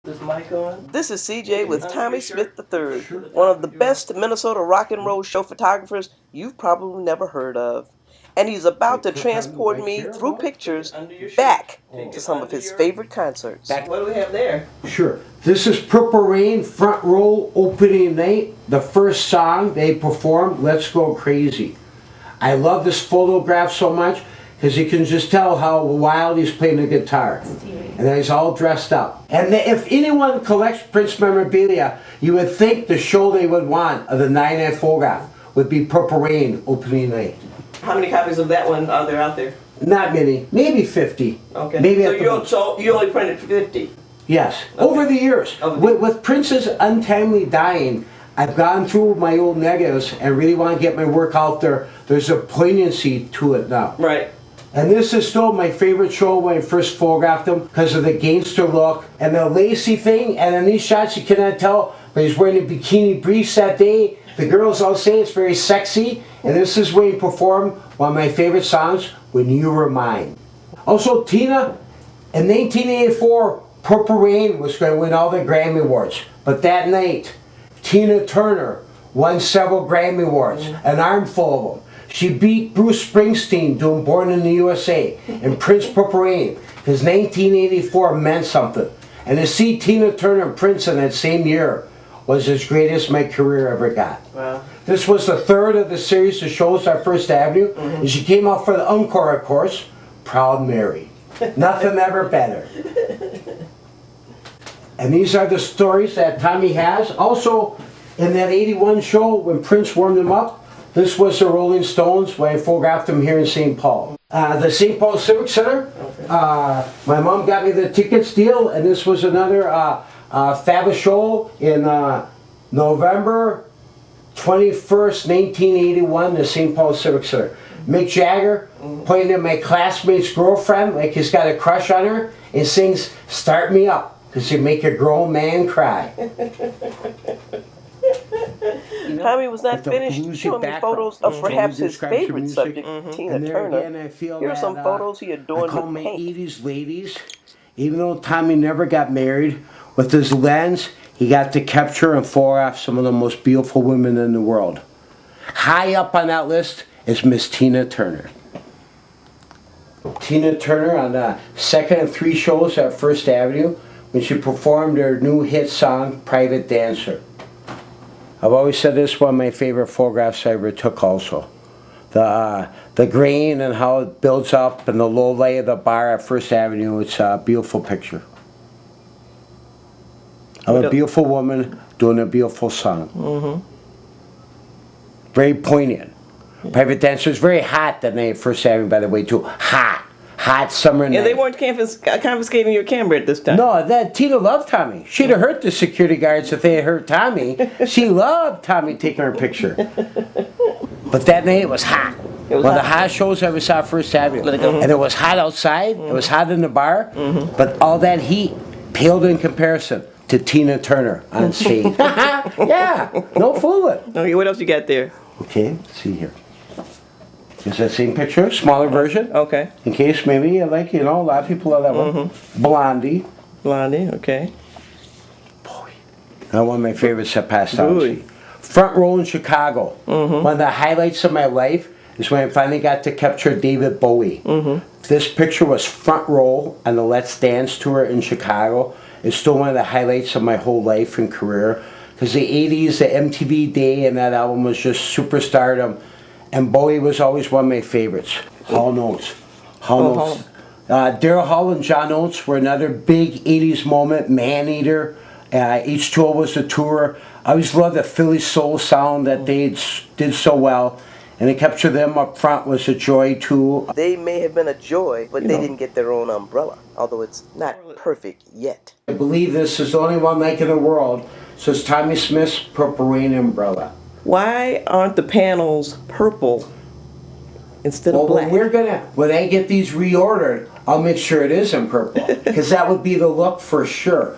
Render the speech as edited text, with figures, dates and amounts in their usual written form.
Is mic on? This is CJ with Tommy Smith III, one of the best Minnesota rock and roll show photographers you've probably never heard of. And he's about to transport me through pictures back to some of his favorite concerts. What do we have there? Sure. This is Purple Rain, front row, opening night. The first song they performed, Let's Go Crazy. I love this photograph so much because you can just tell how wild he's playing the guitar. And then he's all dressed up. And if anyone collects Prince memorabilia, you would think the show they would want of the 9-inch photograph would be Purple Rain, opening night. How many copies of that one are there out there? Not many, maybe 50. Okay. Maybe So you only printed 50? Yes, Okay. over the years. With Prince's untimely dying, I've gone through my old negatives and really want to get my work out there. There's a poignancy to it now. Right. And this is still my favorite show when I first photographed him because of the gangster look and the lacy thing. And in these shots you cannot tell, but he's wearing a bikini briefs that day. The girls all say it's very sexy. And this is when he performed one of my favorite songs, When You Were Mine. Also, Tina, in 1984, Purple Rain was going to win all the Grammy Awards. But that night, Tina Turner won several Grammy Awards, an armful of them. She beat Bruce Springsteen doing Born in the USA and Prince Purple Rain because 1984 meant something. And to see Tina Turner and Prince in that same year was as great as my career ever got. Wow. This was the third of the series of shows at First Avenue, and she came out for the encore, of course, Proud Mary. Nothing ever better. And these are the stories that Tommy has. Also, in that 81 show, when Prince warmed him up, this was the Rolling Stones when I photographed them here in St. Paul. The St. Paul Civic Center, my mom got me the tickets deal, and this was another fabulous show in November 21st, 1981, the St. Paul Civic Center. Mick Jagger pointing at my classmate's girlfriend like he's got a crush on her and sings, "Start Me Up," because you make a grown man cry. Tommy was not finished showing me photos of perhaps his favorite subject, Tina Turner. Here are some photos he adorned I call with my paint. 80s ladies. Even though Tommy never got married, with his lens, he got to capture and photograph some of the most beautiful women in the world. High up on that list is Miss Tina Turner. Tina Turner on the second of 3 shows at First Avenue when she performed her new hit song, Private Dancer. I've always said this is one of my favorite photographs I ever took also. The grain and how it builds up and the low light of the bar at First Avenue, it's a beautiful picture. Of a beautiful woman doing a beautiful song. Very poignant. Private Dancer is very hot that night at First Avenue, by the way, too. Hot summer night. And they weren't confiscating your camera at this time? No, Tina loved Tommy. She'd have hurt the security guards if they had hurt Tommy. She loved Tommy taking her picture. But that night it was hot. One of the hottest shows I ever saw at First Avenue. And it was hot outside, it was hot in the bar, but all that heat paled in comparison to Tina Turner on stage. Yeah, no fooling. Okay, what else you got there? Okay, let's see here. Is that same picture? Smaller version? Okay. In case maybe you like, a lot of people love that one. Blondie. Blondie, okay. Boy, one of my favorites that passed out. Front row in Chicago. One of the highlights of my life is when I finally got to capture David Bowie. This picture was front row on the Let's Dance tour in Chicago. It's still one of the highlights of my whole life and career. Because the 80s, the MTV Day, and that album was just superstardom. And Bowie was always one of my favorites. Hall Notes. Daryl Hall and John Oates were another big 80s moment. Man-Eater. H2O was the tour. I always loved the Philly soul sound that they did so well. And to capture them up front was a joy too. They may have been a joy, but they didn't get their own umbrella, although it's not perfect yet. I believe this is the only one like in the world. So it's Tommy Smith's Purple Rain umbrella. Why aren't the panels purple instead of black? When I get these reordered, I'll make sure it is in purple. Because that would be the look for sure.